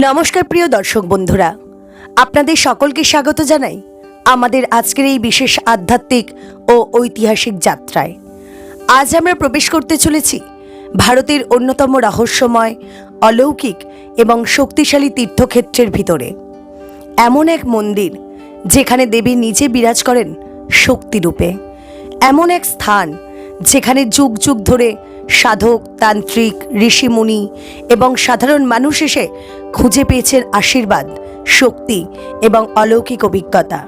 নমস্কার প্রিয় দর্শক বন্ধুরা, আপনাদের সকলকে স্বাগত জানাই আমাদের আজকের এই বিশেষ আধ্যাত্মিক ও ঐতিহাসিক যাত্রায়। আজ আমরা প্রবেশ করতে চলেছি ভারতের অন্যতম রহস্যময়, অলৌকিক এবং শক্তিশালী তীর্থক্ষেত্রের ভিতরে। এমন এক মন্দির যেখানে দেবী নিজে বিরাজ করেন শক্তিরূপে। এমন এক স্থান যেখানে যুগ যুগ ধরে সাধক, তান্ত্রিক, ঋষিমুনি এবং সাধারণ মানুষ এসে খুঁজে পেয়েছেন আশীর্বাদ, শক্তি এবং অলৌকিক অভিজ্ঞতা।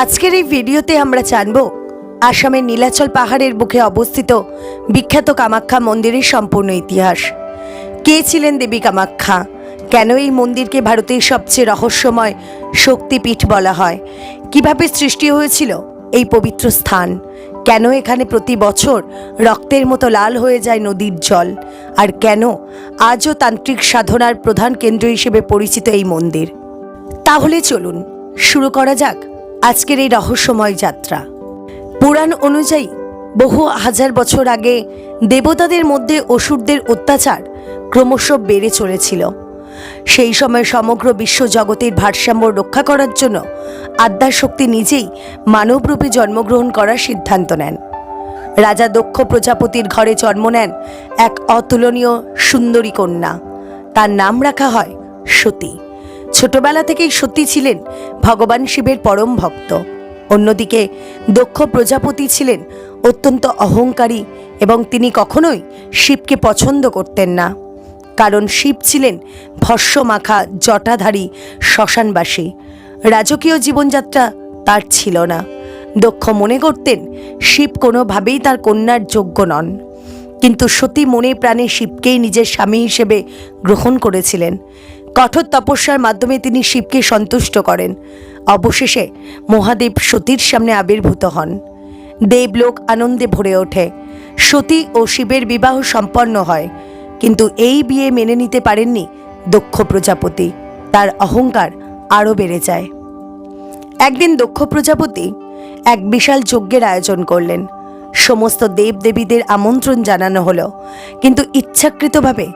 আজকের এই ভিডিওতে আমরা জানব আসামের নীলাচল পাহাড়ের বুকে অবস্থিত বিখ্যাত কামাখ্যা মন্দিরের সম্পূর্ণ ইতিহাস। কে ছিলেন দেবী কামাখ্যা? কেন এই মন্দিরকে ভারতের সবচেয়ে রহস্যময় শক্তিপীঠ বলা হয়? কিভাবে সৃষ্টি হয়েছিল এই পবিত্র স্থান? কেন এখানে প্রতি বছর রক্তের মতো লাল হয়ে যায় নদীর জল? আর কেন আজও তান্ত্রিক সাধনার প্রধান কেন্দ্র হিসেবে পরিচিত এই মন্দির? তাহলে চলুন শুরু করা যাক আজকের এই রহস্যময় যাত্রা। পুরাণ অনুযায়ী বহু হাজার বছর আগে দেবতাদের মধ্যে অসুরদের অত্যাচার ক্রমশ বেড়ে চলেছিল। সেই সময় সমগ্র বিশ্বজগতের ভারসাম্য রক্ষা করার জন্য আদ্যাশক্তি নিজেই মানবরূপে জন্মগ্রহণ করার সিদ্ধান্ত নেন। রাজা দক্ষ প্রজাপতির ঘরে জন্ম নেন এক অতুলনীয় সুন্দরী কন্যা। তার নাম রাখা হয় সতী। ছোটবেলা থেকেই সতী ছিলেন ভগবান শিবের পরম ভক্ত। অন্যদিকে দক্ষ প্রজাপতি ছিলেন অত্যন্ত অহংকারী এবং তিনি কখনোই শিবকে পছন্দ করতেন না, কারণ শিব ছিলেন ভস্ম মাখা জটাধারী শ্মশানবাসী। রাজকীয় জীবনযাত্রা তার ছিল না। দক্ষ মনে করতেন শিব কোনোভাবেই তার কন্যার যোগ্য নন, কিন্তু সতী মনে প্রাণে শিবকেই নিজের স্বামী হিসেবে গ্রহণ করেছিলেন। কঠোর তপস্যার মাধ্যমে তিনি শিবকে সন্তুষ্ট করেন। অবশেষে মহাদেব সতীর সামনে আবির্ভূত হন। দেবলোক আনন্দে ভরে ওঠে। সতী ও শিবের বিবাহ সম্পন্ন হয়, কিন্তু এই বিয়ে মেনে নিতে পারেননি দক্ষ প্রজাপতি। তার অহংকার আরও বেড়ে যায়। একদিন দক্ষ প্রজাপতি এক বিশাল যজ্ঞের আয়োজন করলেন। সমস্ত দেবদেবীদের আমন্ত্রণ জানানো হলো, কিন্তু ইচ্ছাকৃতভাবে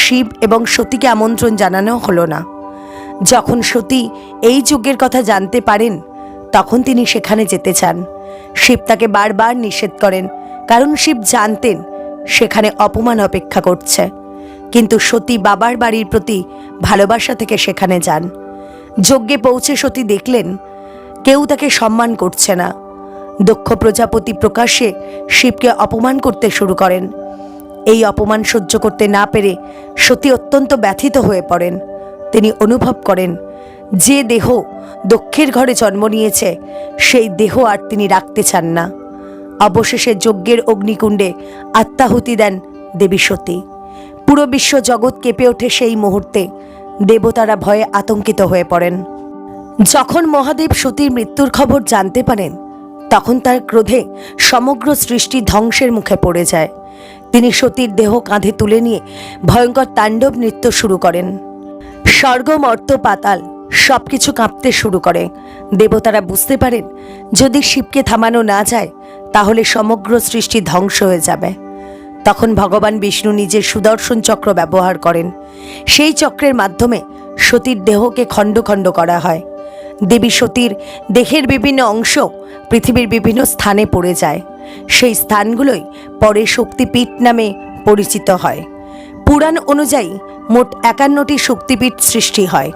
শিব এবং সতীকে আমন্ত্রণ জানানো হলো না। যখন সতী এই যজ্ঞের কথা জানতে পারেন, তখন তিনি সেখানে যেতে চান। শিব তাকে বারবার নিষেধ করেন, কারণ শিব জানতেন সেখানে অপমান অপেক্ষা করছে। কিন্তু সতী বাবার বাড়ির প্রতি ভালোবাসা থেকে সেখানে যান। যজ্ঞে পৌঁছে সতী দেখলেন কেউ তাকে সম্মান করছে না। দক্ষ প্রজাপতি প্রকাশ্যে শিবকে অপমান করতে শুরু করেন। এই অপমান সহ্য করতে না পেরে সতী অত্যন্ত ব্যথিত হয়ে পড়েন। তিনি অনুভব করেন যে দেহ দক্ষের ঘরে জন্ম নিয়েছে সেই দেহ আর তিনি রাখতে চান না। অবশেষে যজ্ঞের অগ্নিকুণ্ডে আত্মাহুতি দেন দেবী সতী। পুরো বিশ্ব জগৎ কেঁপে ওঠে সেই মুহূর্তে। দেবতারা ভয়ে আতঙ্কিত হয়ে পড়েন। যখন মহাদেব সতীর মৃত্যুর খবর জানতে পারেন, তখন তার ক্রোধে সমগ্র সৃষ্টি ধ্বংসের মুখে পড়ে যায়। তিনি সতীর দেহ কাঁধে তুলে নিয়ে ভয়ঙ্কর তাণ্ডব নৃত্য শুরু করেন। স্বর্গ, মর্ত্য, পাতাল সবকিছু কাঁপতে শুরু করে। দেবতারা বুঝতে পারেন যদি শিবকে থামানো না যায় তাহলে সমগ্র সৃষ্টি ধ্বংস হয়ে যাবে। তখন ভগবান বিষ্ণু নিজের সুদর্শন চক্র ব্যবহার করেন। সেই চক্রের মাধ্যমে সতীর দেহকে খণ্ড খণ্ড করা হয়। দেবী সতীর দেহের বিভিন্ন অংশ পৃথিবীর বিভিন্ন স্থানে পড়ে যায়। সেই স্থানগুলোই পরে শক্তিপীঠ নামে পরিচিত হয়। পুরাণ অনুযায়ী মোট 51টি শক্তিপীঠ সৃষ্টি হয়,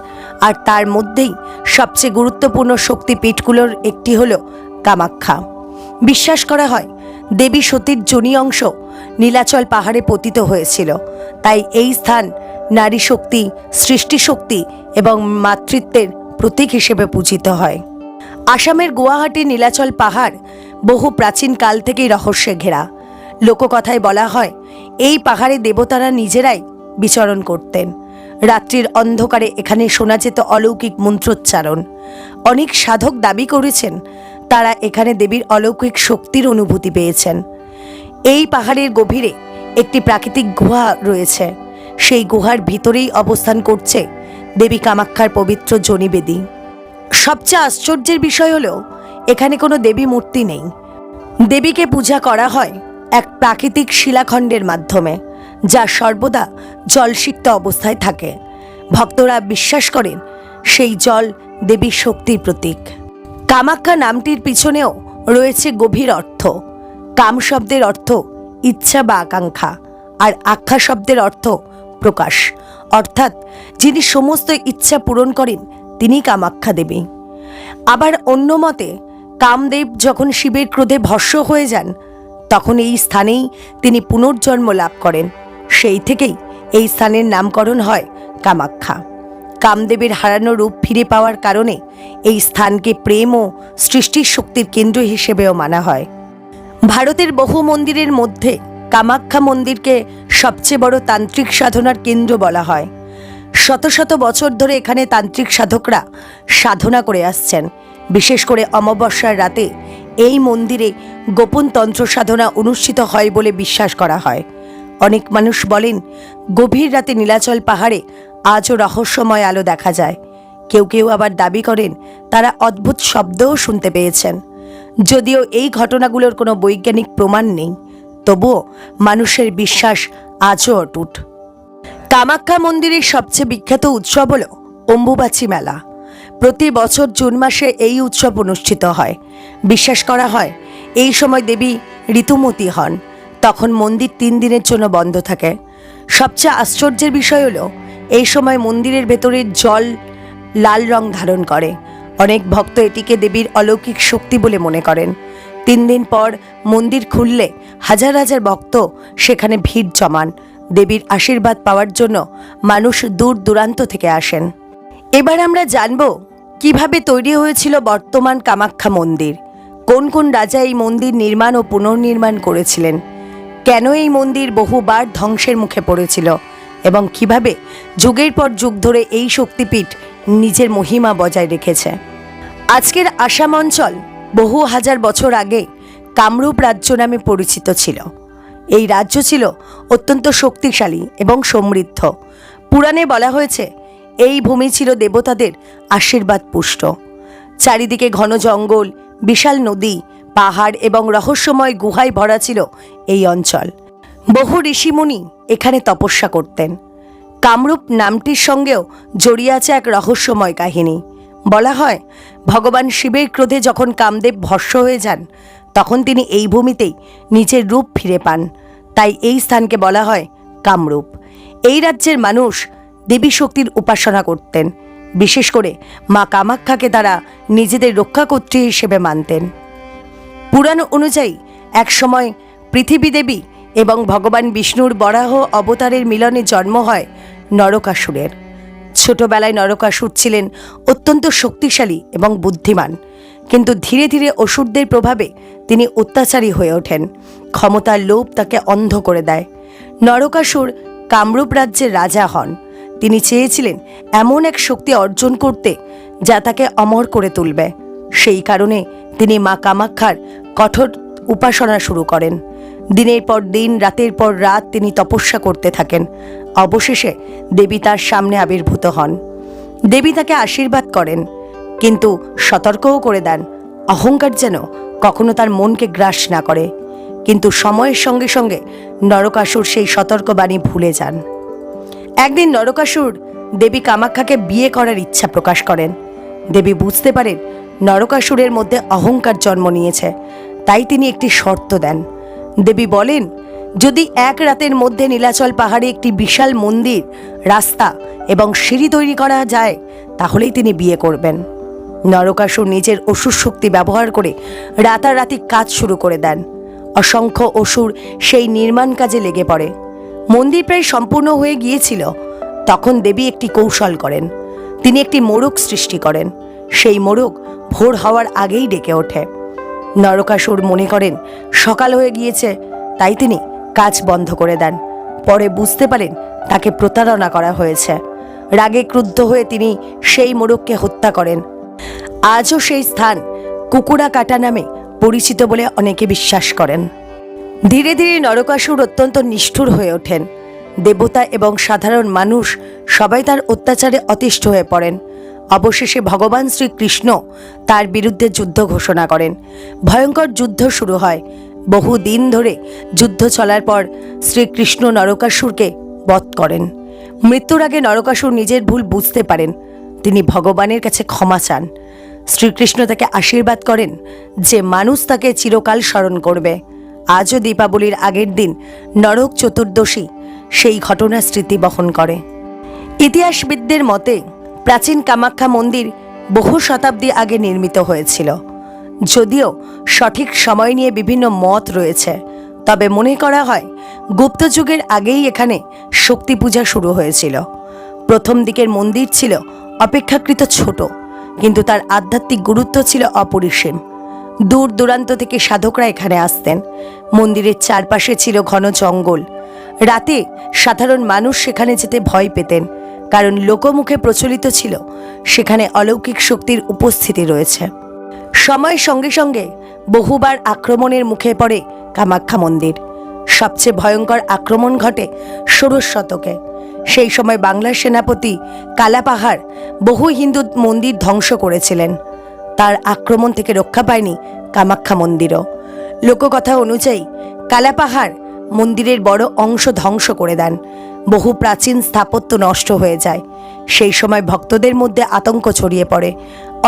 আর তার মধ্যেই সবচেয়ে গুরুত্বপূর্ণ শক্তিপীঠগুলোর একটি হল কামাখ্যা। বিশ্বাস করা হয় দেবী সতীর যোনি অংশ নীলাচল পাহাড়ে পতিত হয়েছিল, তাই এই স্থান নারী শক্তি, সৃষ্টি শক্তি এবং মাতৃত্বের প্রতীক হিসেবে পূজিত হয়। আসামের গুয়াহাটি নীলাচল পাহাড় বহু প্রাচীন কাল থেকেই রহস্যে ঘেরা। লোককথায় বলা হয় এই পাহাড়ে দেবতারা নিজেরাই বিচরণ করতেন। রাত্রির অন্ধকারে এখানে শোনা যেত অলৌকিক মন্ত্রোচ্চারণ। অনেক সাধক দাবি করেছেন তারা এখানে দেবীর অলৌকিক শক্তির অনুভূতি পেয়েছেন। এই পাহাড়ের গভীরে একটি প্রাকৃতিক গুহা রয়েছে। সেই গুহার ভিতরেই অবস্থান করছে দেবী কামাখ্যার পবিত্র যোনিবেদী। সবচেয়ে আশ্চর্যের বিষয় হলো এখানে কোনো দেবী মূর্তি নেই। দেবীকে পূজা করা হয় এক প্রাকৃতিক শিলাখণ্ডের মাধ্যমে, যা সর্বদা জলসিক্ত অবস্থায় থাকে। ভক্তরা বিশ্বাস করেন সেই জল দেবীর শক্তির প্রতীক। কামাখ্যা নামটির পিছনেও রয়েছে গভীর অর্থ। কাম শব্দের অর্থ ইচ্ছা বা আকাঙ্ক্ষা, আর আখ্যা শব্দের অর্থ প্রকাশ, অর্থাৎ যিনি সমস্ত ইচ্ছা পূরণ করেন তিনি কামাখ্যা দেবী। আবার অন্য মতে কামদেব যখন শিবের ক্রোধে ভস্ম হয়ে যান তখন এই স্থানেই তিনি পুনর্জন্ম লাভ করেন। সেই থেকেই এই স্থানের নামকরণ হয় কামাখ্যা। কামদেবের হারানো রূপ ফিরে পাওয়ার কারণে এই স্থানকে প্রেম ও সৃষ্টির শক্তির কেন্দ্র হিসেবেও মানা হয়। ভারতের বহু মন্দিরের মধ্যে কামাখ্যা মন্দিরকে সবচেয়ে বড় তান্ত্রিক সাধনার কেন্দ্র বলা হয়। শত শত বছর ধরে এখানে তান্ত্রিক সাধকরা সাধনা করে আসছেন। বিশেষ করে অমাবস্যার রাতে এই মন্দিরে গোপন তন্ত্র সাধনা অনুষ্ঠিত হয় বলে বিশ্বাস করা হয়। অনেক মানুষ বলেন গভীর রাতে নীলাচল পাহাড়ে আজও রহস্যময় আলো দেখা যায়। কেউ কেউ আবার দাবি করেন তারা অদ্ভুত শব্দও শুনতে পেয়েছেন। যদিও এই ঘটনাগুলোর কোনো বৈজ্ঞানিক প্রমাণ নেই, তবুও মানুষের বিশ্বাস আজও অটুট। কামাখ্যা মন্দিরের সবচেয়ে বিখ্যাত উৎসব হল অম্বুবাচী মেলা। প্রতি বছর জুন মাসে এই উৎসব অনুষ্ঠিত হয়। বিশ্বাস করা হয় এই সময় দেবী ঋতুমতী হন। তখন মন্দির 3 দিনের জন্য বন্ধ থাকে। সবচেয়ে আশ্চর্যের বিষয় হলো এই সময় মন্দিরের ভেতরের জল লাল রং ধারণ করে। অনেক ভক্ত এটিকে দেবীর অলৌকিক শক্তি বলে মনে করেন। 3 দিন পর মন্দির খুললে হাজার হাজার ভক্ত সেখানে ভিড় জমান। দেবীর আশীর্বাদ পাওয়ার জন্য মানুষ দূর দূরান্ত থেকে আসেন। এবার আমরা জানব কিভাবে তৈরি হয়েছিল বর্তমান কামাখ্যা মন্দির, কোন কোন রাজা এই মন্দির নির্মাণ ও পুনর্নির্মাণ করেছিলেন, কেন এই মন্দির বহুবার ধ্বংসের মুখে পড়েছিল এবং কিভাবে যুগের পর যুগ ধরে এই শক্তিপীঠ নিজের মহিমা বজায় রেখেছে। আজকের আসাম অঞ্চল বহু হাজার বছর আগে কামরূপ রাজ্য নামে পরিচিত ছিল। এই রাজ্য ছিল অত্যন্ত শক্তিশালী এবং সমৃদ্ধ। পুরাণে বলা হয়েছে এই ভূমি ছিল দেবতাদের আশীর্বাদ পুষ্ট। চারিদিকে ঘন জঙ্গল, বিশাল নদী, পাহাড় এবং রহস্যময় গুহায় ভরা ছিল এই অঞ্চল। বহু ঋষিমুনি এখানে তপস্যা করতেন। কামরূপ নামটির সঙ্গেও জড়িয়ে আছে এক রহস্যময় কাহিনী। বলা হয় ভগবান শিবের ক্রোধে যখন কামদেব ভস্ম হয়ে যান তখন তিনি এই ভূমিতেই নিজের রূপ ফিরে পান। তাই এই স্থানকে বলা হয় কামরূপ। এই রাজ্যের মানুষ দেবী শক্তির উপাসনা করতেন। বিশেষ করে মা কামাখ্যাকে তারা নিজেদের রক্ষাকর্ত্রী হিসেবে মানতেন। পুরাণ অনুযায়ী একসময় পৃথিবী দেবী এবং ভগবান বিষ্ণুর বরাহ অবতারের মিলনে জন্ম হয় নরকাসুরের। ছোটবেলায় নরকাসুর ছিলেন অত্যন্ত শক্তিশালী এবং বুদ্ধিমান, কিন্তু ধীরে ধীরে অসুরদের প্রভাবে তিনি অত্যাচারী হয়ে ওঠেন। ক্ষমতার লোভ তাকে অন্ধ করে দেয়। নরকাসুর কামরূপ রাজ্যের রাজা হন। তিনি চেয়েছিলেন এমন এক শক্তি অর্জন করতে যা তাকে অমর করে তুলবে। সেই কারণে তিনি মা কামাখ্যার কঠোর উপাসনা শুরু করেন। দিনের পর দিন, রাতের পর রাত তিনি তপস্যা করতে থাকেন। অবশেষে দেবী তার সামনে আবির্ভূত হন। দেবী তাকে আশীর্বাদ করেন, কিন্তু সতর্কও করে দেন অহংকার যেন কখনো তার মনকে গ্রাস না করে। কিন্তু সময়ের সঙ্গে সঙ্গে নরকাসুর সেই সতর্কবাণী ভুলে যান। একদিন নরকাসুর দেবী কামাখ্যাকে বিয়ে করার ইচ্ছা প্রকাশ করেন। দেবী বুঝতে পারেন নরকাসুরের মধ্যে অহংকার জন্ম নিয়েছে, তাই তিনি একটি শর্ত দেন। দেবী বলেন যদি 1 রাতের মধ্যে নীলাচল পাহাড়ে একটি বিশাল মন্দির, রাস্তা এবং সিঁড়ি তৈরি করা যায় তাহলেই তিনি বিয়ে করবেন। নরকাসুর নিজের অসুর শক্তি ব্যবহার করে রাতারাতি কাজ শুরু করে দেন। অসংখ্য অসুর সেই নির্মাণ কাজে লেগে পড়ে। মন্দির প্রায় সম্পূর্ণ হয়ে গিয়েছিল। তখন দেবী একটি কৌশল করেন। তিনি একটি মোরগ সৃষ্টি করেন। সেই মোরগ ভোর হওয়ার আগেই ডেকে ওঠে। নরকাসুর মনে করেন সকাল হয়ে গিয়েছে, তাই তিনি কাজ বন্ধ করে দেন। পরে বুঝতে পারেন তাকে প্রতারণা করা হয়েছে। রাগে ক্রুদ্ধ হয়ে তিনি সেই মোরগকে হত্যা করেন। আজও সেই স্থান কুকুরা কাটা নামে পরিচিত বলে অনেকে বিশ্বাস করেন। ধীরে ধীরে নরকাসুর অত্যন্ত নিষ্ঠুর হয়ে ওঠেন। দেবতা এবং সাধারণ মানুষ সবাই তার অত্যাচারে অতিষ্ঠ হয়ে পড়েন। অবশেষে ভগবান শ্রীকৃষ্ণ তার বিরুদ্ধে যুদ্ধ ঘোষণা করেন। ভয়ঙ্কর যুদ্ধ শুরু হয়। বহু দিন ধরে যুদ্ধ চলার পর শ্রীকৃষ্ণ নরকাসুরকে বধ করেন। মৃত্যুর আগে নরকাসুর নিজের ভুল বুঝতে পারেন। তিনি ভগবানের কাছে ক্ষমা চান। শ্রীকৃষ্ণ তাকে আশীর্বাদ করেন যে মানুষ তাকে চিরকাল স্মরণ করবে। আজও দীপাবলির আগের দিন নরক চতুর্দশী সেই ঘটনার স্মৃতি বহন করে। ইতিহাসবিদদের মতে প্রাচীন কামাখ্যা মন্দির বহু শতাব্দী আগে নির্মিত হয়েছিল। যদিও সঠিক সময় নিয়ে বিভিন্ন মত রয়েছে, তবে মনে করা হয় গুপ্ত যুগের আগেই এখানে শক্তি পূজা শুরু হয়েছিল। প্রথম দিকের মন্দির ছিল অপেক্ষাকৃত ছোট, কিন্তু তার আধ্যাত্মিক গুরুত্ব ছিল অপরিসীম। দূর দূরান্ত থেকে সাধকরা এখানে আসতেন। মন্দিরের চারপাশে ছিল ঘন জঙ্গল। রাতে সাধারণ মানুষ সেখানে যেতে ভয় পেতেন, কারণ লোকমুখে প্রচলিত ছিল সেখানে অলৌকিক শক্তির উপস্থিতি রয়েছে। সময়ের সঙ্গে সঙ্গে বহুবার আক্রমণের মুখে পড়ে কামাখ্যা মন্দির। সবচেয়ে ভয়ঙ্কর আক্রমণ ঘটে ষোড়শ শতকে। সেই সময় বাংলার সেনাপতি কালাপাহাড় বহু হিন্দু মন্দির ধ্বংস করেছিলেন। তার আক্রমণ থেকে রক্ষা পায়নি কামাখ্যা মন্দিরও। লোককথা অনুযায়ী কালাপাহাড় মন্দিরের বড় অংশ ধ্বংস করে দেন। বহু প্রাচীন স্থাপত্য নষ্ট হয়ে যায়। সেই সময় ভক্তদের মধ্যে আতঙ্ক ছড়িয়ে পড়ে।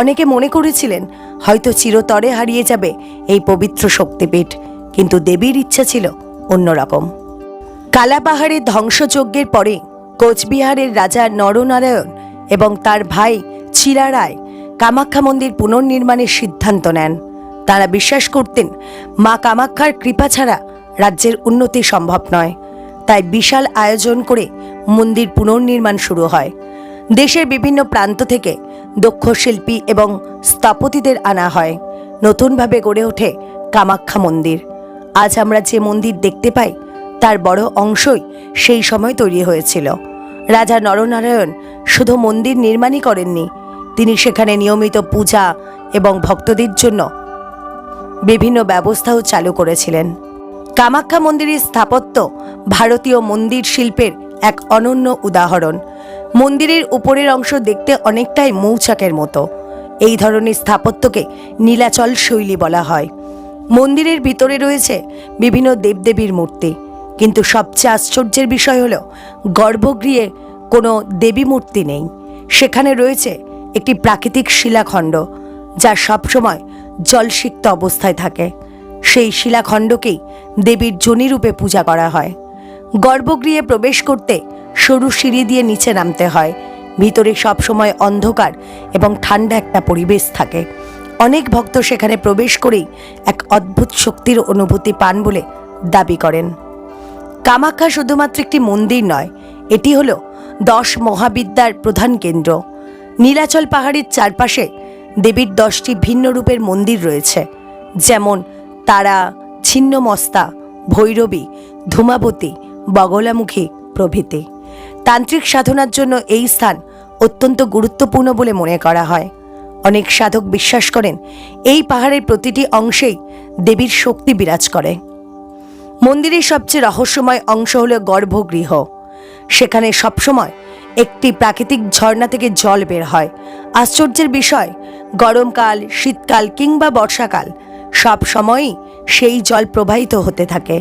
অনেকে মনে করেছিলেন হয়তো চিরতরে হারিয়ে যাবে এই পবিত্র শক্তিপীঠ, কিন্তু দেবীর ইচ্ছা ছিল অন্যরকম। কালাপাহাড়ের ধ্বংসযজ্ঞের পরে কোচবিহারের রাজা নরনারায়ণ এবং তার ভাই চিরারায় কামাখ্যা মন্দির পুনর্নির্মাণের সিদ্ধান্ত নেন। তারা বিশ্বাস করতেন মা কামাখ্যার কৃপা ছাড়া রাজ্যের উন্নতি সম্ভব নয়। তাই বিশাল আয়োজন করে মন্দির পুনর্নির্মাণ শুরু হয়। দেশের বিভিন্ন প্রান্ত থেকে দক্ষ শিল্পী এবং স্থপতিদের আনা হয়। নতুনভাবে গড়ে ওঠে কামাখ্যা মন্দির। আজ আমরা যে মন্দির দেখতে পাই তার বড় অংশই সেই সময় তৈরি হয়েছিল। রাজা নরনারায়ণ শুধু মন্দির নির্মাণই করেননি, তিনি সেখানে নিয়মিত পূজা এবং ভক্তদের জন্য বিভিন্ন ব্যবস্থাও চালু করেছিলেন। কামাখ্যা মন্দিরের স্থাপত্য ভারতীয় মন্দির শিল্পের এক অনন্য উদাহরণ। মন্দিরের উপরের অংশ দেখতে অনেকটাই মৌচাকের মতো। এই ধরনের স্থাপত্যকে নীলাচল শৈলী বলা হয়। মন্দিরের ভিতরে রয়েছে বিভিন্ন দেবদেবীর মূর্তি, কিন্তু সবচেয়ে আশ্চর্যের বিষয় হলো গর্ভগৃহে কোনো দেবী মূর্তি নেই। সেখানে রয়েছে একটি প্রাকৃতিক শিলাখণ্ড, যা সবসময় জলসিক্ত অবস্থায় থাকে। সেই শিলাখণ্ডকেই দেবীর যোনিরূপে পূজা করা হয়। গর্ভগৃহে প্রবেশ করতে সরু সিঁড়ি দিয়ে নিচে নামতে হয়। ভিতরে সবসময় অন্ধকার এবং ঠান্ডা একটা পরিবেশ থাকে। অনেক ভক্ত সেখানে প্রবেশ করেই এক অদ্ভুত শক্তির অনুভূতি পান বলে দাবি করেন। কামাখ্যা শুধুমাত্র একটি মন্দির নয়, এটি হলো 10 মহাবিদ্যার প্রধান কেন্দ্র। নীলাচল পাহাড়ের চারপাশে দেবীর 10টি ভিন্ন রূপের মন্দির রয়েছে, যেমন তারা, ছিন্নমস্তা, ভৈরবী, ধূমাবতী, বগলামুখী প্রভৃতি। তান্ত্রিক সাধনার জন্য এই স্থান অত্যন্ত গুরুত্বপূর্ণ বলে মনে করা হয়। অনেক সাধক বিশ্বাস করেন এই পাহাড়ের প্রতিটি অংশেই দেবীর শক্তি বিরাজ করে। মন্দিরের সবচেয়ে রহস্যময় অংশ হলো গর্ভগৃহ। সেখানে সবসময় একটি প্রাকৃতিক ঝর্ণা থেকে জল বের হয়। আশ্চর্যের বিষয়, গরমকাল, শীতকাল কিংবা বর্ষাকাল সব সময়ই সেই জল প্রবাহিত হতে থাকে।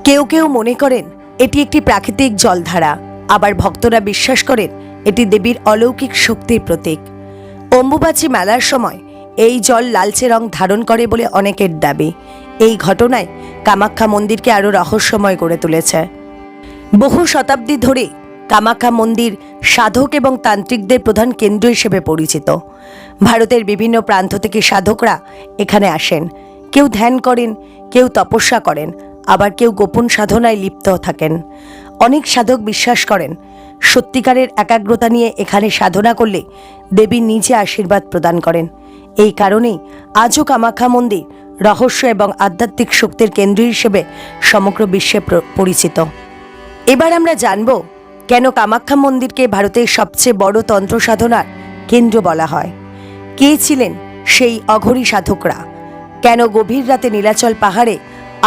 কেউ কেউ মনে করেন এটি একটি প্রাকৃতিক জলধারা, আবার ভক্তরা বিশ্বাস করেন এটি দেবীর অলৌকিক শক্তির প্রতীক। অম্বুবাচী মেলার সময় এই জল লালচে রং ধারণ করে বলে অনেকের দাবি। এই ঘটনায় কামাখ্যা মন্দিরকে আরও রহস্যময় করে তুলেছে। বহু শতাব্দী ধরে কামাখ্যা মন্দির সাধক এবং তান্ত্রিকদের প্রধান কেন্দ্র হিসেবে পরিচিত। ভারতের বিভিন্ন প্রান্ত থেকে সাধকরা এখানে আসেন। কেউ ধ্যান করেন, কেউ তপস্যা করেন, আবার কেউ গোপন সাধনায় লিপ্ত থাকেন। অনেক সাধক বিশ্বাস করেন সত্যিকারের একাগ্রতা নিয়ে এখানে সাধনা করলে দেবী নিজে আশীর্বাদ প্রদান করেন। এই কারণেই আজও কামাখ্যা মন্দির রহস্য এবং আধ্যাত্মিক শক্তির কেন্দ্র হিসেবে সমগ্র বিশ্বে পরিচিত। এবার আমরা জানব কেন কামাখ্যা মন্দিরকে ভারতের সবচেয়ে বড় তন্ত্র সাধনার কেন্দ্র বলা হয়। কে ছিলেন সেই অঘরী সাধকরা? কেন গভীর রাতে নীলাচল পাহাড়ে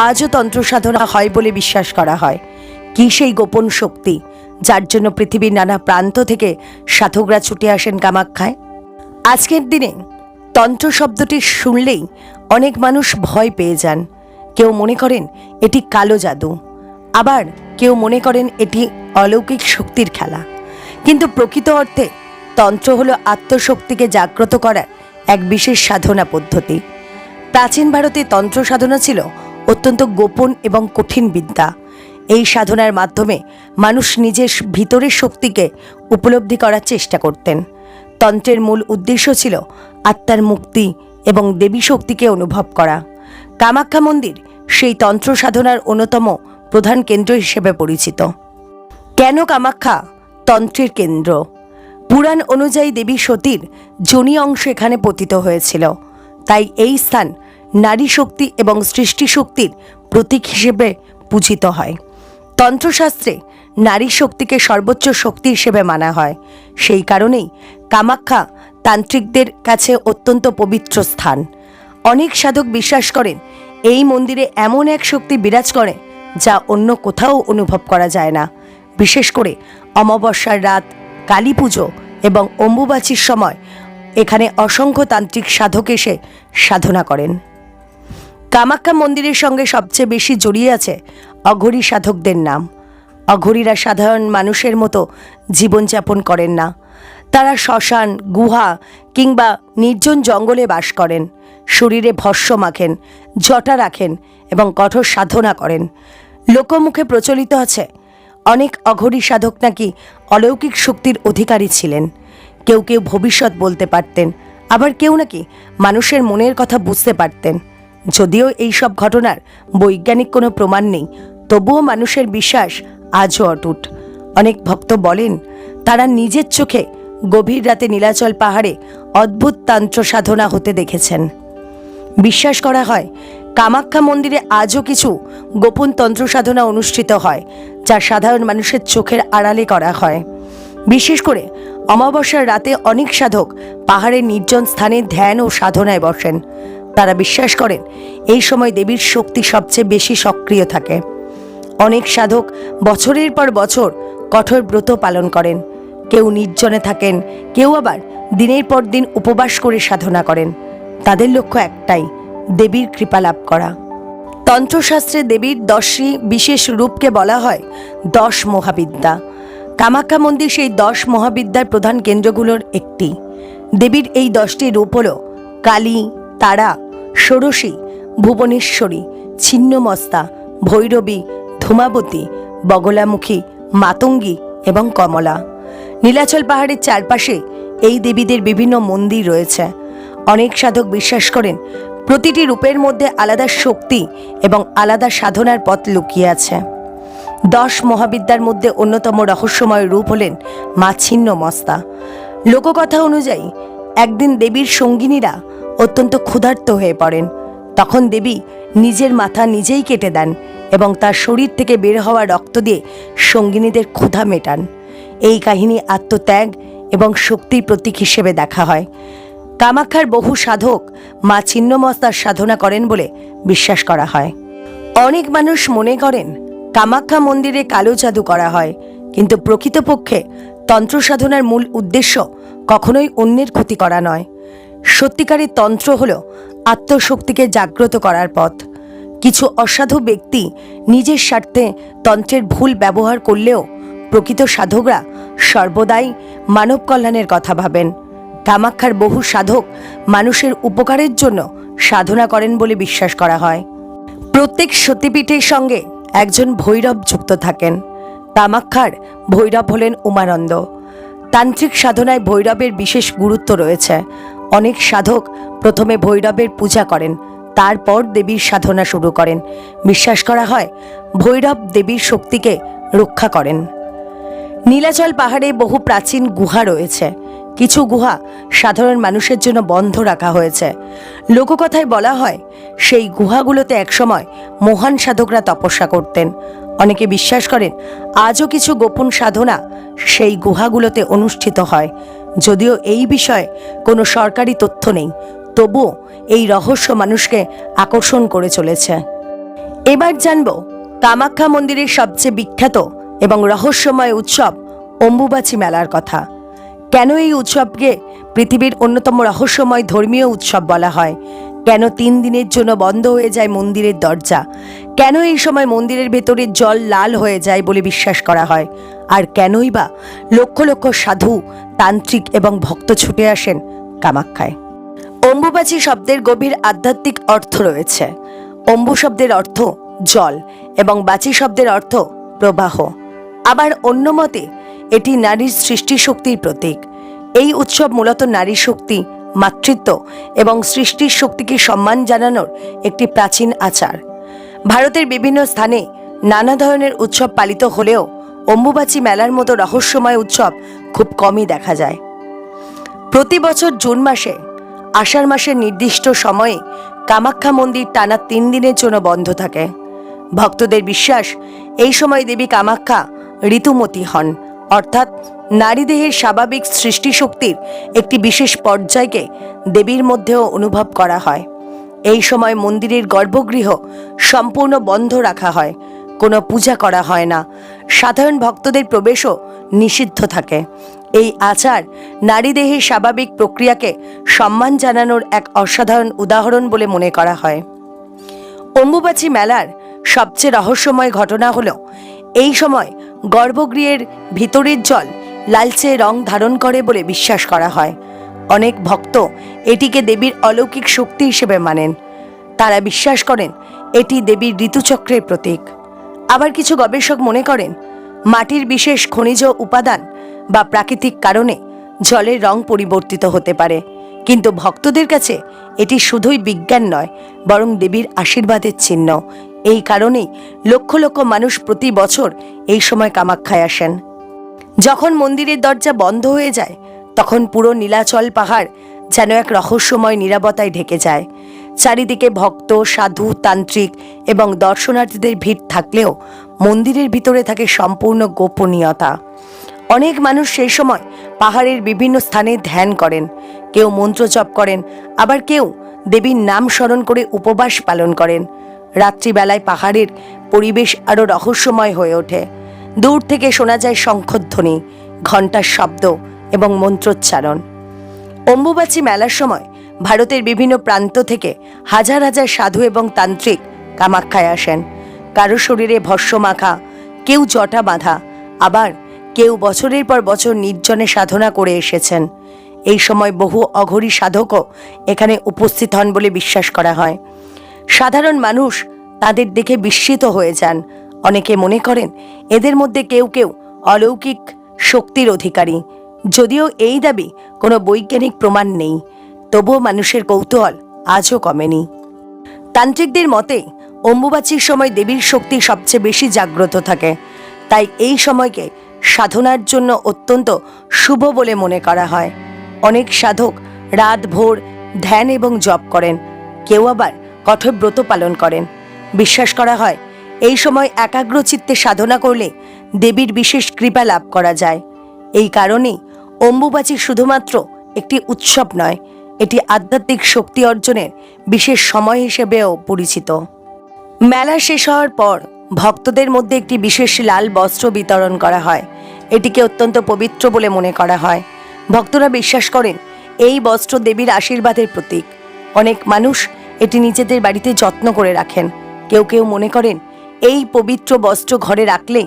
আজও তন্ত্র সাধনা হয় বলে বিশ্বাস করা হয়? কি সেই গোপন শক্তি যার জন্য পৃথিবীর নানা প্রান্ত থেকে সাধকরা ছুটে আসেন কামাখ্যায়? আজকের দিনে তন্ত্র শব্দটি শুনলেই অনেক মানুষ ভয় পেয়ে যান। কেউ মনে করেন এটি কালো জাদু, আবার কেউ মনে করেন এটি অলৌকিক শক্তির খেলা। কিন্তু প্রকৃত অর্থে তন্ত্র হলো আত্মশক্তিকে জাগ্রত করার এক বিশেষ সাধনা পদ্ধতি। প্রাচীন ভারতে তন্ত্র সাধনা ছিল অত্যন্ত গোপন এবং কঠিন বিদ্যা। এই সাধনার মাধ্যমে মানুষ নিজের ভিতরের শক্তিকে উপলব্ধি করার চেষ্টা করতেন। তন্ত্রের মূল উদ্দেশ্য ছিল আত্মার মুক্তি এবং দেবী শক্তিকে অনুভব করা। কামাখ্যা মন্দির সেই তন্ত্র সাধনার অন্যতম প্রধান কেন্দ্র হিসেবে পরিচিত। কেন কামাখ্যা তন্ত্রের কেন্দ্র? পুরাণ অনুযায়ী দেবী সতীর যোনি অংশ এখানে পতিত হয়েছিল, তাই এই স্থান নারী শক্তি এবং সৃষ্টি শক্তির প্রতীক হিসেবে পূজিত হয়। তন্ত্রশাস্ত্রে নারী শক্তিকে সর্বোচ্চ শক্তি হিসেবে মানা হয়। সেই কারণেই কামাখ্যা তান্ত্রিকদের কাছে অত্যন্ত পবিত্র স্থান। অনেক সাধক বিশ্বাস করেন এই মন্দিরে এমন এক শক্তি বিরাজ করে যা অন্য কোথাও অনুভব করা যায় না। বিশেষ করে অমাবস্যার রাত, কালী পুজো এবং অম্বুবাচীর সময় এখানে অসংখ্য তান্ত্রিক সাধক এসে সাধনা করেন। কামাখ্যা মন্দিরের সঙ্গে সবচেয়ে বেশি জড়িয়ে আছে অঘরী সাধকদের নাম। অঘরীরা সাধারণ মানুষের মতো জীবনযাপন করেন না। তারা শ্মশান, গুহা কিংবা নির্জন জঙ্গলে বাস করেন। শরীরে ভস্ম মাখেন, জটা রাখেন এবং কঠোর সাধনা করেন। লোকমুখে প্রচলিত আছে অনেক অঘরী সাধক নাকি অলৌকিক শক্তির অধিকারী ছিলেন। কেউ কেউ ভবিষ্যৎ বলতে পারতেন, আবার কেউ নাকি মানুষের মনের কথা বুঝতে পারতেন। যদিও এই সব ঘটনার বৈজ্ঞানিক কোনো প্রমাণ নেই, তবুও মানুষের বিশ্বাস আজও অটুট। অনেক ভক্ত বলেন তারা নিজের চোখে গভীর রাতে নীলাচল পাহাড়ে অদ্ভুত তন্ত্র সাধনা হতে দেখেছেন। বিশ্বাস করা হয় কামাখ্যা মন্দিরে আজও কিছু গোপন তন্ত্র সাধনা অনুষ্ঠিত হয়, যা সাধারণ মানুষের চোখের আড়ালে করা হয়। বিশেষ করে অমাবস্যার রাতে অনেক সাধক পাহাড়ের নির্জন স্থানে ধ্যান ও সাধনায় বসেন। তারা বিশ্বাস করেন এই সময় দেবীর শক্তি সবচেয়ে বেশি সক্রিয় থাকে। অনেক সাধক বছরের পর বছর কঠোর ব্রত পালন করেন। কেউ নির্জনে থাকেন, কেউ আবার দিনের পর দিন উপবাস করে সাধনা করেন। তাদের লক্ষ্য একটাই, দেবীর কৃপা লাভ করা। তন্ত্রশাস্ত্রে দেবীর 10টি বিশেষ রূপকে বলা হয় 10 মহাবিদ্যা। কামাখ্যা মন্দির সেই 10 মহাবিদ্যার প্রধান কেন্দ্রগুলোর একটি। দেবীর এই 10টি রূপ হল কালী, তারা, ষোড়শী, ভুবনেশ্বরী, ছিন্নমস্তা, ভৈরবী, ধূমাবতী, বগলামুখী, মাতঙ্গী এবং কমলা। নীলাচল পাহাড়ের চারপাশে এই দেবীদের বিভিন্ন মন্দির রয়েছে। অনেক সাধক বিশ্বাস করেন প্রতিটি রূপের মধ্যে আলাদা শক্তি এবং আলাদা সাধনার পথ লুকিয়ে আছে। 10 মহাবিদ্যার মধ্যে অন্যতম রহস্যময় রূপ হলেন মা ছিন্নমস্তা। লোককথা অনুযায়ী একদিন দেবীর সঙ্গিনীরা অত্যন্ত ক্ষুধার্ত হয়ে পড়েন। তখন দেবী নিজের মাথা নিজেই কেটে দেন এবং তার শরীর থেকে বের হওয়া রক্ত দিয়ে সঙ্গিনীদের ক্ষুধা মেটান। এই কাহিনী আত্মত্যাগ এবং শক্তির প্রতীক হিসেবে দেখা হয়। কামাখ্যার বহু সাধক মা ছিন্নমস্তার সাধনা করেন বলে বিশ্বাস করা হয়। অনেক মানুষ মনে করেন কামাখ্যা মন্দিরে কালো জাদু করা হয়, কিন্তু প্রকৃতপক্ষে তন্ত্র সাধনার মূল উদ্দেশ্য কখনোই অন্যের ক্ষতি করা নয়। সত্যিকারের তন্ত্র হল আত্মশক্তিকে জাগ্রত করার পথ। কিছু অসাধু ব্যক্তি নিজের স্বার্থে তন্ত্রের ভুল ব্যবহার করলেও প্রকৃত সাধকরা সর্বদাই মানব কল্যাণের কথা ভাবেন। কামাখ্যার বহু সাধক মানুষের উপকারের জন্য সাধনা করেন বলে বিশ্বাস করা হয়। প্রত্যেক সতীপীঠের সঙ্গে একজন ভৈরব যুক্ত থাকেন। কামাখ্যার ভৈরব হলেন উমানন্দ। তান্ত্রিক সাধনায় ভৈরবের বিশেষ গুরুত্ব রয়েছে। অনেক সাধক প্রথমে ভৈরবের পূজা করেন, তারপর দেবীর সাধনা শুরু করেন। বিশ্বাস করা হয় ভৈরব দেবীর শক্তিকে রক্ষা করেন। নীলাচল পাহাড়ে বহু প্রাচীন গুহা রয়েছে। কিছু গুহা সাধারণ মানুষের জন্য বন্ধ রাখা হয়েছে। লোককথায় বলা হয় সেই গুহাগুলোতে একসময় মহান সাধকরা তপস্যা করতেন। অনেকে বিশ্বাস করেন আজও কিছু গোপন সাধনা সেই গুহাগুলোতে অনুষ্ঠিত হয়। যদিও এই বিষয়ে কোনো সরকারি তথ্য নেই, তবুও এই রহস্য মানুষকে আকর্ষণ করে চলেছে। এবার জানব কামাখ্যা মন্দিরের সবচেয়ে বিখ্যাত এবং রহস্যময় উৎসব অম্বুবাচী মেলার কথা। কেন এই উৎসবকে পৃথিবীর অন্যতম রহস্যময় ধর্মীয় উৎসব বলা হয়? কেন 3 দিনের জন্য বন্ধ হয়ে যায় মন্দিরের দরজা? কেন এই সময় মন্দিরের ভেতরে জল লাল হয়ে যায় বলে বিশ্বাস করা হয়? আর কেনই বা লক্ষ লক্ষ সাধু, তান্ত্রিক এবং ভক্ত ছুটে আসেন কামাখ্যায়? অম্বুবাচী শব্দের গভীর আধ্যাত্মিক অর্থ রয়েছে। অম্বু শব্দের অর্থ জল এবং বাচী শব্দের অর্থ প্রবাহ। আবার অন্য মতে এটি নারীর সৃষ্টি শক্তির প্রতীক। এই উৎসব মূলত নারী শক্তি, মাতৃত্ব এবং সৃষ্টির শক্তিকে সম্মান জানানোর একটি প্রাচীন আচার। ভারতের বিভিন্ন স্থানে নানা ধরনের উৎসব পালিত হলেও অম্বুবাচী মেলার মতো রহস্যময় উৎসব খুব কমই দেখা যায়। প্রতি বছর জুন মাসে আষাঢ় মাসের নির্দিষ্ট সময়ে কামাখ্যা মন্দির টানা 3 দিনের জন্য বন্ধ থাকে। ভক্তদের বিশ্বাস, এই সময় দেবী কামাখ্যা ঋতুমতী হন, অর্থাৎ নারী দেহের স্বাভাবিক সৃষ্টি শক্তির একটি বিশেষ পর্যায়কে দেবীর মধ্যেও অনুভব করা হয়। এই সময় মন্দিরের গর্ভগৃহ সম্পূর্ণ বন্ধ রাখা হয়, কোনো পূজা করা হয় না, সাধারণ ভক্তদের প্রবেশও নিষিদ্ধ থাকে। এই আচার নারী দেহের স্বাভাবিক প্রক্রিয়াকে সম্মান জানানোর এক অসাধারণ উদাহরণ বলে মনে করা হয়। অম্বুবাচী মেলার সবচেয়ে রহস্যময় ঘটনা হলো, এই সময় গর্ভগৃহের ভিতরের জল লালচে রং ধারণ করে বলে বিশ্বাস করা হয়। অনেক ভক্ত এটিকে দেবীর অলৌকিক শক্তি হিসেবে মানেন। তারা বিশ্বাস করেন এটি দেবীর ঋতুচক্রের প্রতীক। আবার কিছু গবেষক মনে করেন মাটির বিশেষ খনিজ উপাদান বা প্রাকৃতিক কারণে জলের রং পরিবর্তিত হতে পারে, কিন্তু ভক্তদের কাছে এটি শুধুই বিজ্ঞান নয়, বরং দেবীর আশীর্বাদের চিহ্ন। এই কারণেই লক্ষ লক্ষ মানুষ প্রতি বছর এই সময় কামাখ্যায় আসেন। যখন মন্দিরের দরজা বন্ধ হয়ে যায়, তখন পুরো নীলাচল পাহাড় যেন এক রহস্যময় নীরবতায় ঢেকে যায়। চারিদিকে ভক্ত, সাধু, তান্ত্রিক এবং দর্শনার্থীদের ভিড় থাকলেও মন্দিরের ভিতরে থাকে সম্পূর্ণ গোপনীয়তা। অনেক মানুষ সেই সময় পাহাড়ের বিভিন্ন স্থানে ধ্যান করেন, কেউ মন্ত্র জপ করেন, আবার কেউ দেবীর নাম স্মরণ করে উপবাস পালন করেন। রাত্রিবেলায় পাহাড়ের পরিবেশ আরও রহস্যময় হয়ে ওঠে। দূর থেকে শোনা যায় শঙ্খধ্বনি, ঘণ্টার শব্দ এবং মন্ত্রোচ্চারণ। অম্বুবাচী মেলার সময় ভারতের বিভিন্ন প্রান্ত থেকে হাজার হাজার সাধু এবং তান্ত্রিক কামাখ্যায় আসেন। কারো শরীরে ভস্ম মাখা, কেউ জটা বাঁধা, আবার কেউ বছরের পর বছর নির্জনে সাধনা করে এসেছেন। এই সময় বহু অঘরী সাধকও এখানে উপস্থিত হন বলে বিশ্বাস করা হয়। সাধারণ মানুষ তাদের দেখে বিস্মিত হয়ে যান। অনেকে মনে করেন এদের মধ্যে কেউ কেউ অলৌকিক শক্তির অধিকারী। যদিও এই দাবি কোনো বৈজ্ঞানিক প্রমাণ নেই, তবুও মানুষের কৌতূহল আজও কমেনি। তান্ত্রিকদের মতে অম্বুবাচীর সময় দেবীর শক্তি সবচেয়ে বেশি জাগ্রত থাকে, তাই এই সময়কে সাধনার জন্য অত্যন্ত শুভ বলে মনে করা হয়। অনেক সাধক রাত ভোর ধ্যান এবং জপ করেন, কেউ আবার কঠোর ব্রত পালন করেন। বিশ্বাস করা হয় এই সময় একাগ্র চিত্তে সাধনা করলে দেবীর বিশেষ কৃপা লাভ করা যায়। এই কারণেই অম্বুবাচী শুধুমাত্র একটি উৎসব নয়, এটি আধ্যাত্মিক শক্তি অর্জনের বিশেষ সময় হিসেবেও পরিচিত। মেলা শেষ হওয়ার পর ভক্তদের মধ্যে একটি বিশেষ লাল বস্ত্র বিতরণ করা হয়। এটিকে অত্যন্ত পবিত্র বলে মনে করা হয়। ভক্তরা বিশ্বাস করেন এই বস্ত্র দেবীর আশীর্বাদের প্রতীক। অনেক মানুষ এটি নিজেদের বাড়িতে যত্ন করে রাখেন। কেউ কেউ মনে করেন এই পবিত্র বস্ত্র ঘরে রাখলে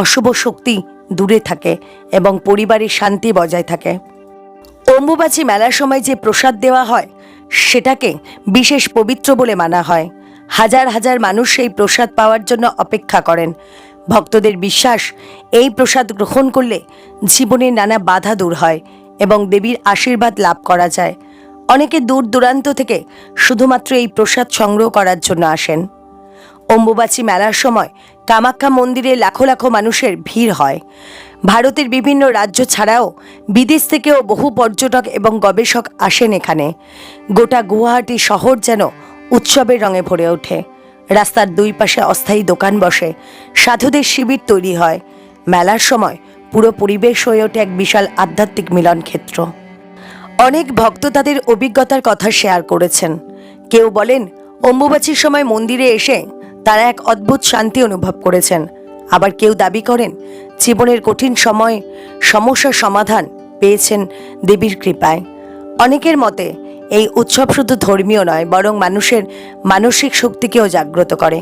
অশুভ শক্তি দূরে থাকে এবং পরিবারের শান্তি বজায় থাকে। অম্বুবাচী মেলার সময় যে প্রসাদ দেওয়া হয় সেটাকে বিশেষ পবিত্র বলে মানা হয়। হাজার হাজার মানুষ এই প্রসাদ পাওয়ার জন্য অপেক্ষা করেন। ভক্তদের বিশ্বাস এই প্রসাদ গ্রহণ করলে জীবনের নানা বাধা দূর হয় এবং দেবীর আশীর্বাদ লাভ করা যায়। অনেকে দূর দূরান্ত থেকে শুধুমাত্র এই প্রসাদ সংগ্রহ করার জন্য আসেন। অম্বুবাচী মেলার সময় কামাখ্যা মন্দিরে লাখো লাখো মানুষের ভিড় হয়। ভারতের বিভিন্ন রাজ্য ছাড়াও বিদেশ থেকেও বহু পর্যটক এবং গবেষক আসেন এখানে। গোটা গুয়াহাটি শহর যেন উৎসবের রঙে ভরে ওঠে। রাস্তার দুই পাশে অস্থায়ী দোকান বসে, সাধুদের শিবির তৈরি হয়। মেলার সময় পুরো পরিবেশ হয়ে ওঠে এক বিশাল আধ্যাত্মিক মিলন ক্ষেত্র। অনেক ভক্ত তাদের অভিজ্ঞতার কথা শেয়ার করেছেন। কেউ বলেন অম্বুবাচীর সময় মন্দিরে এসে তারা এক অদ্ভুত শান্তি অনুভব করেছেন। আবার কেউ দাবি করেন জীবনের কঠিন সমস্যার সমাধান পেয়েছেন দেবীর কৃপায়। অনেকের মতে এই উৎসব শুধু ধর্মীয় নয়, বরং মানুষের মানসিক শক্তিকেও জাগ্রত করে।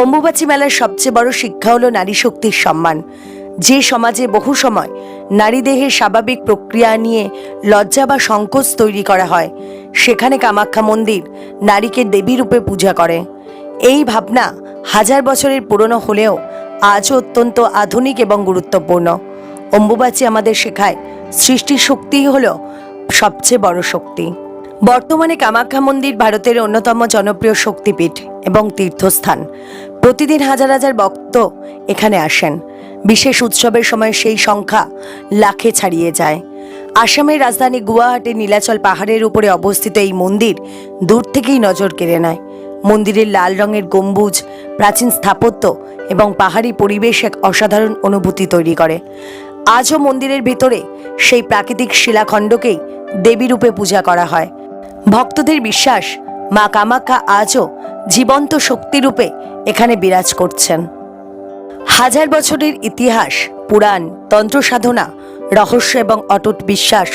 অম্বুবাচী মেলার সবচেয়ে বড় শিক্ষা হলো নারী শক্তির সম্মান। যে সমাজে বহু সময় নারী দেহের স্বাভাবিক প্রক্রিয়া নিয়ে লজ্জা বা সংকোচ তৈরি করা হয়, সেখানে কামাখ্যা মন্দির নারীকে দেবী রূপে পূজা করে। এই ভাবনা হাজার বছরের পুরনো হলেও আজও অত্যন্ত আধুনিক এবং গুরুত্বপূর্ণ। অম্বুবাচী আমাদের শেখায় সৃষ্টির শক্তিই হলো সবচেয়ে বড় শক্তি। বর্তমানে কামাখ্যা মন্দির ভারতের অন্যতম জনপ্রিয় শক্তিপীঠ এবং তীর্থস্থান। প্রতিদিন হাজার হাজার ভক্ত এখানে আসেন। বিশেষ উৎসবের সময় সেই সংখ্যা লাখে ছাড়িয়ে যায়। আসামের রাজধানী গুয়াহাটির নীলাচল পাহাড়ের উপরে অবস্থিত এই মন্দির দূর থেকেই নজর কেড়ে নেয়। মন্দিরের লাল রঙের গম্বুজ, প্রাচীন স্থাপত্য এবং পাহাড়ি পরিবেশ এক অসাধারণ অনুভূতি তৈরি করে। আজও মন্দিরের ভেতরে সেই প্রাকৃতিক শিলাখণ্ডকেই দেবী রূপে পূজা করা হয়। ভক্তদের বিশ্বাস, মা কামাখ্যা আজও জীবন্ত শক্তিরূপে এখানে বিরাজ করছেন। হাজার বছরের ইতিহাস, পুরাণ, তন্ত্র সাধনা, রহস্য এবং অটুট বিশ্বাস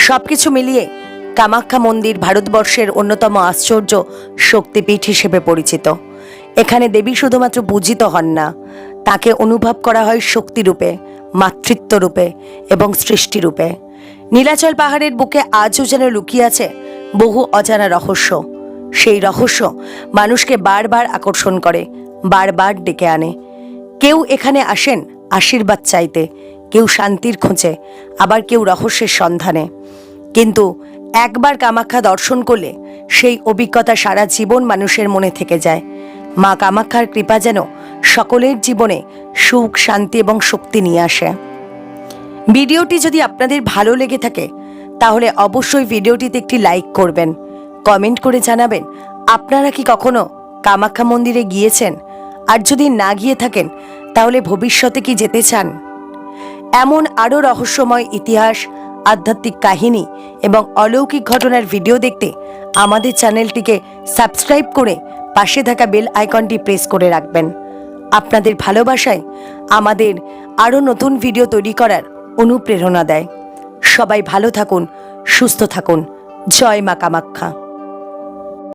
সবকিছু মিলিয়ে কামাখ্যা মন্দির ভারতবর্ষের অন্যতম আশ্চর্য শক্তিপীঠ হিসেবে পরিচিত। এখানে দেবী শুধুমাত্র পূজিত হন না, তাকে অনুভব করা হয় শক্তিরূপে, মাতৃত্বরূপে এবং সৃষ্টিরূপে। নীলাচল পাহাড়ের বুকে আজও যেন লুকিয়ে আছে বহু অজানা রহস্য। সেই রহস্য মানুষকে বারবার আকর্ষণ করে, বারবার ডেকে আনে। কেউ এখানে আসেন আশীর্বাদ চাইতে, কেউ শান্তির খোঁজে, আবার কেউ রহস্যের সন্ধানে। কিন্তু একবার কামাখ্যা দর্শন করলে সেই অভিজ্ঞতা সারা জীবন মানুষের মনে থেকে যায়। মা কামাখ্যার কৃপা যেন সকলের জীবনে সুখ, শান্তি এবং শক্তি নিয়ে আসে। ভিডিওটি যদি আপনাদের ভালো লেগে থাকে তাহলে অবশ্যই ভিডিওটিতে একটি লাইক করবেন, কমেন্ট করে জানাবেন আপনারা কি কখনো কামাখ্যা মন্দিরে গিয়েছেন, আর যদি না গিয়ে থাকেন তাহলে ভবিষ্যতে কি যেতে চান। এমন আরও রহস্যময় ইতিহাস, আধ্যাত্মিক কাহিনী এবং অলৌকিক ঘটনার ভিডিও দেখতে আমাদের চ্যানেলটিকে সাবস্ক্রাইব করে পাশে থাকা বেল আইকনটি প্রেস করে রাখবেন। আপনাদের ভালোবাসায় আমাদের আরও নতুন ভিডিও তৈরি করার অনুপ্রেরণা দেয়। সবাই ভালো থাকুন, সুস্থ থাকুন। জয় মা কামাখ্যা।